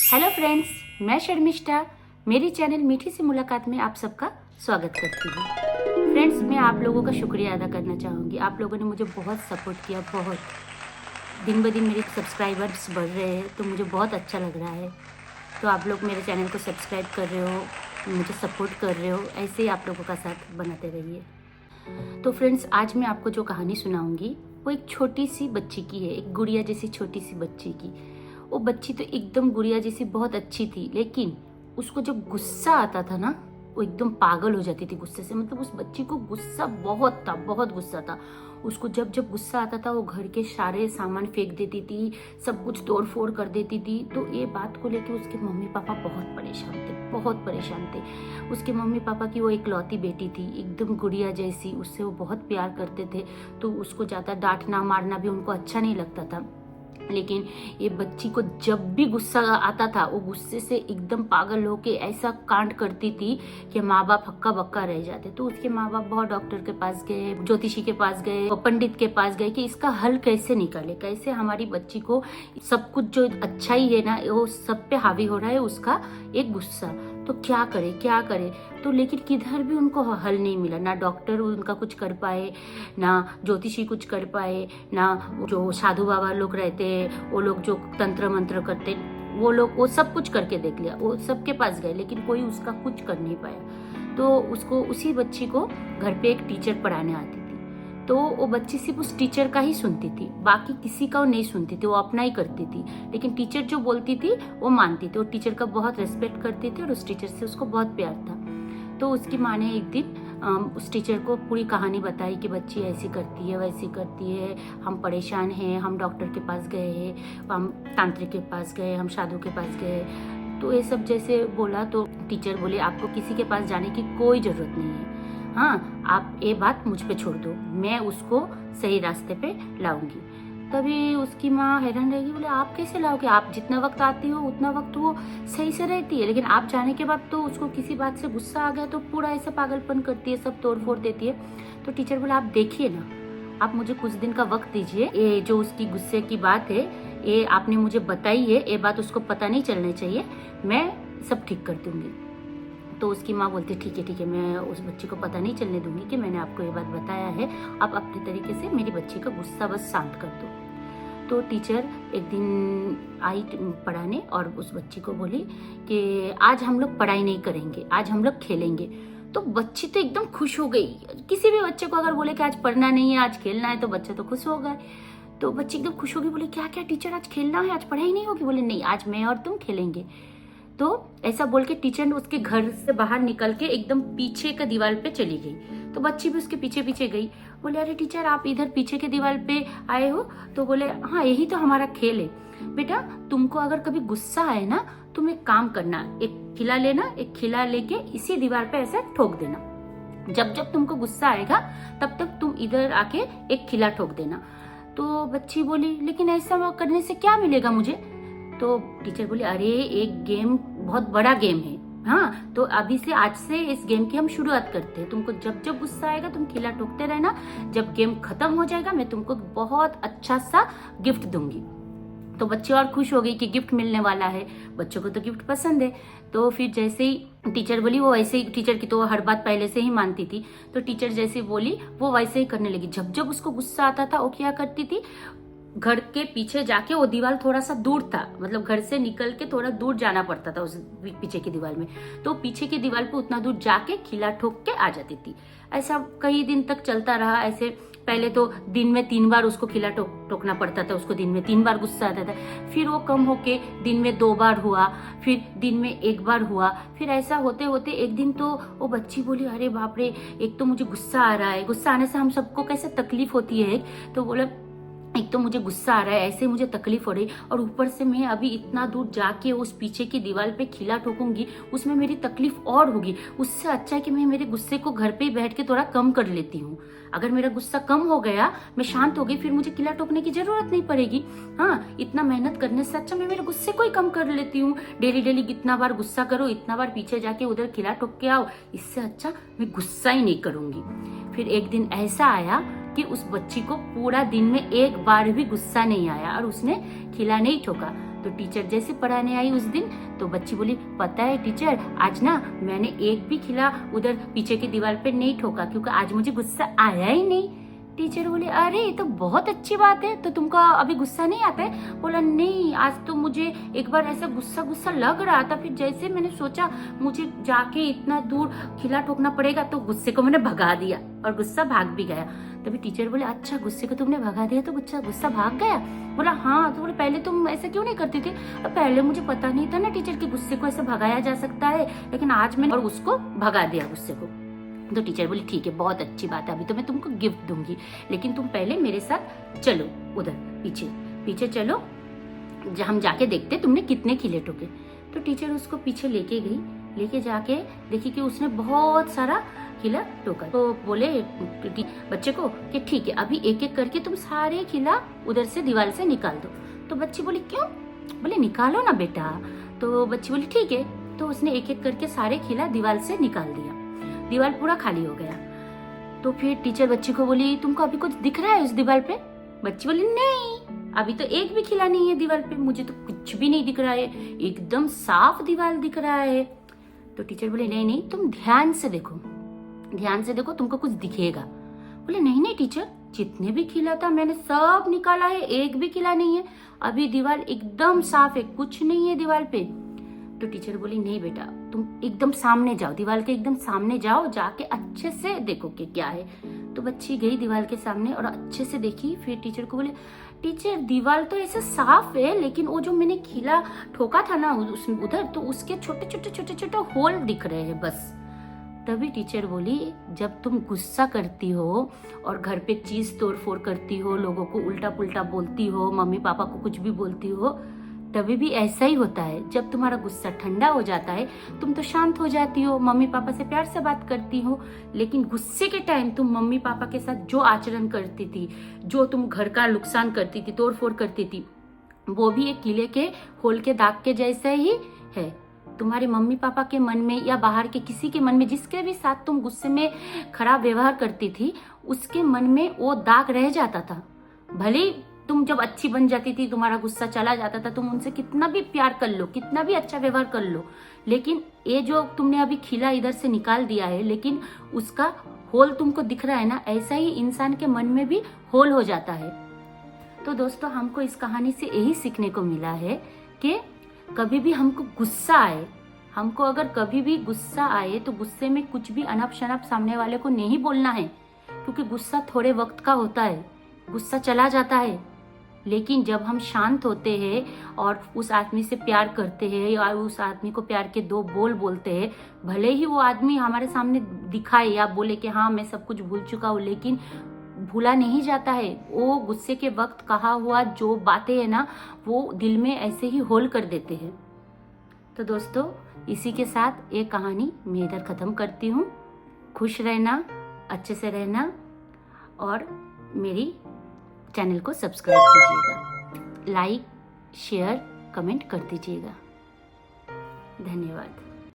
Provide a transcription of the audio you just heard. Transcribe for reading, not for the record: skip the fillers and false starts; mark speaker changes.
Speaker 1: Hello friends, मैं शर्मिष्ठा मेरी channel मीठी सी मुलाकात में आप सबका स्वागत करती हूँ। फ्रेंड्स, मैं आप लोगों का शुक्रिया अदा करना चाहूँगी। आप लोगों ने मुझे बहुत सपोर्ट किया, बहुत दिन ब दिन मेरे सब्सक्राइबर्स बढ़ रहे हैं, तो मुझे बहुत अच्छा लग रहा है। तो आप लोग मेरे चैनल को सब्सक्राइब कर रहे हो, मुझे सपोर्ट कर रहे हो, ऐसे ही आप लोगों का साथ बनाते रहिए। तो फ्रेंड्स, आज मैं आपको जो कहानी सुनाऊंगी वो एक छोटी सी बच्ची की है, एक गुड़िया जैसी छोटी सी बच्ची की। वो बच्ची तो एकदम गुड़िया जैसी बहुत अच्छी थी, लेकिन उसको जब गुस्सा आता था ना, वो एकदम पागल हो जाती थी गुस्से से। मतलब उस बच्ची को गुस्सा बहुत था, बहुत गुस्सा था उसको। जब जब गुस्सा आता था वो घर के सारे सामान फेंक देती थी, सब कुछ तोड़ फोड़ कर देती थी। तो ये बात को लेकर उसके मम्मी पापा बहुत परेशान थे, बहुत परेशान थे। उसके मम्मी पापा की वो इकलौती बेटी थी, एकदम गुड़िया जैसी, उससे वो बहुत प्यार करते थे। तो उसको ज़्यादा डांटना मारना भी उनको अच्छा नहीं लगता था। लेकिन ये बच्ची को जब भी गुस्सा आता था, वो गुस्से से एकदम पागल होके ऐसा कांड करती थी कि माँ बाप हक्का बक्का रह जाते। तो उसके माँ बाप बहुत डॉक्टर के पास गए, ज्योतिषी के पास गए, पंडित के पास गए कि इसका हल कैसे निकाले, कैसे हमारी बच्ची को सब कुछ जो अच्छा ही है ना, वो सब पे हावी हो रहा है उसका एक गुस्सा। तो क्या करे क्या करे। तो लेकिन किधर भी उनको हल नहीं मिला, ना डॉक्टर उनका कुछ कर पाए, ना ज्योतिषी कुछ कर पाए, ना जो साधु बाबा लोग रहते वो लोग जो तंत्र मंत्र करते वो लोग, वो सब कुछ करके देख लिया, वो सबके पास गए, लेकिन कोई उसका कुछ कर नहीं पाया। तो उसको, उसी बच्ची को घर पे एक टीचर पढ़ाने आती थी। तो वो बच्ची सिर्फ उस टीचर का ही सुनती थी, बाकी किसी का वो नहीं सुनती थी, वो अपना ही करती थी। लेकिन टीचर जो बोलती थी वो मानती थी, वो टीचर का बहुत रिस्पेक्ट करती थी और उस टीचर से उसको बहुत प्यार था। तो उसकी माँ ने एक दिन उस टीचर को पूरी कहानी बताई कि बच्ची ऐसी करती है, वैसी करती है, हम परेशान हैं, हम डॉक्टर के पास गए हैं, हम तांत्रिक के पास गए, हम साधु के पास गए। तो ये सब जैसे बोला तो टीचर बोले, आपको किसी के पास जाने की कोई ज़रूरत नहीं है, हाँ आप ये बात मुझ पे छोड़ दो, मैं उसको सही रास्ते पे लाऊंगी। तभी उसकी माँ हैरान रहेगी, बोले आप कैसे लाओगे, आप जितना वक्त आती हो उतना वक्त वो सही से रहती है, लेकिन आप जाने के बाद तो उसको किसी बात से गुस्सा आ गया तो पूरा ऐसा पागलपन करती है, सब तोड़ फोड़ देती है। तो टीचर बोला, आप देखिए ना, आप मुझे कुछ दिन का वक्त दीजिए, ये जो उसकी गुस्से की बात है ये आपने मुझे बताई है, ये बात उसको पता नहीं चलनी चाहिए, मैं सब ठीक कर दूंगी। तो उसकी माँ बोलती, ठीक है, मैं उस बच्ची को पता नहीं चलने दूंगी कि मैंने आपको ये बात बताया है, आप अपने तरीके से मेरी बच्ची का गुस्सा बस शांत कर दो। तो टीचर एक दिन आई पढ़ाने और उस बच्ची को बोली कि आज हम लोग पढ़ाई नहीं करेंगे, आज हम लोग खेलेंगे। तो बच्ची तो एकदम खुश हो गई। किसी भी बच्चे को अगर बोले कि आज पढ़ना नहीं है, आज खेलना है, तो बच्चा तो खुश हो गए। तो बच्ची एकदम खुश हो गई, बोले क्या क्या टीचर, आज खेलना है, आज पढ़ाई नहीं होगी? बोले नहीं, आज मैं और तुम खेलेंगे। तो ऐसा बोल के टीचर ने उसके घर से बाहर निकल के एकदम पीछे के दीवार पे चली गई। तो बच्ची भी उसके पीछे पीछे गई। बोले, अरे टीचर आप इधर पीछे के दीवार पे आए हो? तो बोले, हाँ यही तो हमारा खेल है। बेटा तुमको अगर कभी गुस्सा आए ना, तुम एक काम करना, एक खिला लेना, एक खिला लेके इसी दीवार पे ऐसे ठोक देना। जब जब तुमको गुस्सा आएगा तब तक तुम इधर आके एक खिला ठोक देना। तो बच्ची बोली, लेकिन ऐसा करने से क्या मिलेगा मुझे? तो टीचर बोले, अरे एक गेम बहुत बड़ा गेम है, हाँ तो अभी से, आज से इस गेम की हम शुरुआत करते हैं। तुमको जब जब गुस्सा आएगा तुम खिला ठोकते रहना, जब गेम खत्म हो जाएगा मैं तुमको बहुत अच्छा सा गिफ्ट दूंगी। तो बच्चे और खुश हो गई कि गिफ्ट मिलने वाला है, बच्चों को तो गिफ्ट पसंद है। तो फिर जैसे ही टीचर बोली, वो वैसे ही, टीचर की तो हर बात पहले से ही मानती थी, तो टीचर जैसे बोली वो वैसे ही करने लगी। जब जब उसको गुस्सा आता था वो क्या करती थी, घर के पीछे जाके, वो दीवार थोड़ा सा दूर था, मतलब घर से निकल के थोड़ा दूर जाना पड़ता था उस पीछे की दीवार में, तो पीछे की दीवार पे उतना दूर जाके खिला ठोक के आ जाती थी। ऐसा कई दिन तक चलता रहा। ऐसे पहले तो दिन में 3 बार उसको खिला ठोकना पड़ता था, उसको दिन में 3 बार गुस्सा आता था। फिर वो कम होके दिन में 2 बार हुआ, फिर दिन में 1 बार हुआ। फिर ऐसा होते होते एक दिन तो वो बच्ची बोली, अरे बाप रे, एक तो मुझे गुस्सा आ रहा है, गुस्सा आने से हम सबको कैसे तकलीफ होती है। तो बोले, एक तो मुझे गुस्सा आ रहा है, ऐसे मुझे तकलीफ हो रही, और ऊपर से मैं अभी इतना दूर जाके उस पीछे की दीवार पे खिला ठोकूंगी, उसमें मेरी तकलीफ और होगी। उससे अच्छा है कि मैं मेरे गुस्से को घर पे ही बैठ के थोड़ा कम कर लेती हूँ। अगर मेरा गुस्सा कम हो गया, मैं शांत हो गई, फिर मुझे खिला ठोकने की जरूरत नहीं पड़ेगी। हाँ, इतना मेहनत करने से अच्छा मैं मेरे गुस्से को ही कम कर लेती हूँ। डेली डेली कितना बार गुस्सा करो, इतना बार पीछे जाके उधर खिला ठोक के आओ, इससे अच्छा मैं गुस्सा ही नहीं करूंगी। फिर एक दिन ऐसा आया कि उस बच्ची को पूरा दिन में 1 बार भी गुस्सा नहीं आया और उसने खिला नहीं ठोका। तो टीचर जैसे पढ़ाने आई उस दिन, तो बच्ची बोली पता है टीचर, आज ना मैंने एक भी खिला उधर पीछे की दीवार पे नहीं ठोका क्योंकि आज मुझे गुस्सा आया ही नहीं। टीचर बोले अरे ये तो बहुत अच्छी बात है, तो तुमको अभी गुस्सा नहीं आता है? बोला नहीं, आज तो मुझे एक बार ऐसा गुस्सा गुस्सा लग रहा था, फिर जैसे मैंने सोचा मुझे जाके इतना दूर खिला ठोकना पड़ेगा तो गुस्से को मैंने भगा दिया और गुस्सा भाग भी गया। तभी टीचर बोले अच्छा गुस्से को तुमने भगा दिया तो गुस्सा भाग गया? बोला हाँ। तो बोले पहले तुम ऐसा क्यों नहीं करती थी? पहले मुझे पता नहीं था ना टीचर कि गुस्से को ऐसे भगाया जा सकता है, लेकिन आज मैंने और उसको भगा दिया गुस्से को। तो टीचर बोली ठीक है बहुत अच्छी बात है, अभी तो मैं तुमको गिफ्ट दूंगी, लेकिन तुम पहले मेरे साथ चलो उधर पीछे पीछे चलो, हम जाके देखते तुमने कितने खिले ठोके। तो टीचर उसको पीछे लेके गई, लेके जाके देखी कि उसने बहुत सारा खिला ठोका। तो बोले बच्चे को कि ठीक है अभी एक एक करके तुम सारे खिला उधर से दीवार से निकाल दो। तो बच्ची बोली क्यों? बोले निकालो ना बेटा। तो बच्ची बोली ठीक है। तो उसने एक एक करके सारे खिला दीवार से निकाल दिया, दीवार पूरा खाली हो गया। तो फिर टीचर बच्ची को बोली तुमको अभी कुछ दिख रहा है उस दीवार पे? बच्ची बोली नहीं, अभी तो एक भी खिला नहीं है दीवार पे, मुझे तो कुछ भी नहीं दिख रहा है, एकदम साफ दीवार दिख रहा है। तो टीचर बोले नहीं नहीं तुम ध्यान से देखो, ध्यान से देखो तुमको कुछ दिखेगा। बोले नहीं नहीं टीचर, जितने भी खिला था मैंने सब निकाला है, एक भी खिला नहीं है, अभी दीवार एकदम साफ है, कुछ नहीं है दीवार पे। तो टीचर बोली नहीं बेटा तुम एकदम सामने जाओ, दीवार के एकदम सामने जाओ, जाके अच्छे से देखो कि क्या है। तो बच्ची गई दीवार के सामने और अच्छे से देखी। फिर टीचर को बोले टीचर दीवार तो ऐसे साफ है, लेकिन वो जो मैंने खिला ठोका था ना उधर, तो उसके छोटे छोटे छोटे छोटे होल दिख रहे हैं बस। तभी टीचर बोली जब तुम गुस्सा करती हो और घर पे चीज तोड़ फोड़ करती हो, लोगों को उल्टा पुल्टा बोलती हो, मम्मी पापा को कुछ भी बोलती हो, तभी भी ऐसा ही होता है। जब तुम्हारा गुस्सा ठंडा हो जाता है तुम तो शांत हो जाती हो, मम्मी पापा से प्यार से बात करती हो, लेकिन गुस्से के टाइम तुम मम्मी पापा के साथ जो आचरण करती थी, जो तुम घर का नुकसान करती थी, तोड़ फोड़ करती थी, वो भी एक किले के होल के दाग के जैसे ही है। तुम्हारे मम्मी पापा के मन में या बाहर के किसी के मन में, जिसके भी साथ तुम गुस्से में खराब व्यवहार करती थी, उसके मन में वो दाग रह जाता था। भले तुम जब अच्छी बन जाती थी, तुम्हारा गुस्सा चला जाता था, तुम उनसे कितना भी प्यार कर लो, कितना भी अच्छा व्यवहार कर लो, लेकिन ये जो तुमने अभी खिला इधर से निकाल दिया है, लेकिन उसका होल तुमको दिख रहा है ना, ऐसा ही इंसान के मन में भी होल हो जाता है। तो दोस्तों हमको इस कहानी से यही सीखने को मिला है कि कभी भी हमको गुस्सा आए, हमको अगर कभी भी गुस्सा आए तो गुस्से में कुछ भी अनप शनप सामने वाले को नहीं बोलना है, क्योंकि गुस्सा थोड़े वक्त का होता है, गुस्सा चला जाता है। लेकिन जब हम शांत होते हैं और उस आदमी से प्यार करते हैं या उस आदमी को प्यार के दो बोल बोलते हैं, भले ही वो आदमी हमारे सामने दिखाए या बोले कि हाँ मैं सब कुछ भूल चुका हूँ, लेकिन भूला नहीं जाता है। वो गुस्से के वक्त कहा हुआ जो बातें है ना, वो दिल में ऐसे ही होल कर देते हैं। तो दोस्तों इसी के साथ ये कहानी मैं इधर ख़त्म करती हूँ। खुश रहना, अच्छे से रहना और मेरी चैनल को सब्सक्राइब कीजिएगा, लाइक शेयर कमेंट कर दीजिएगा। धन्यवाद।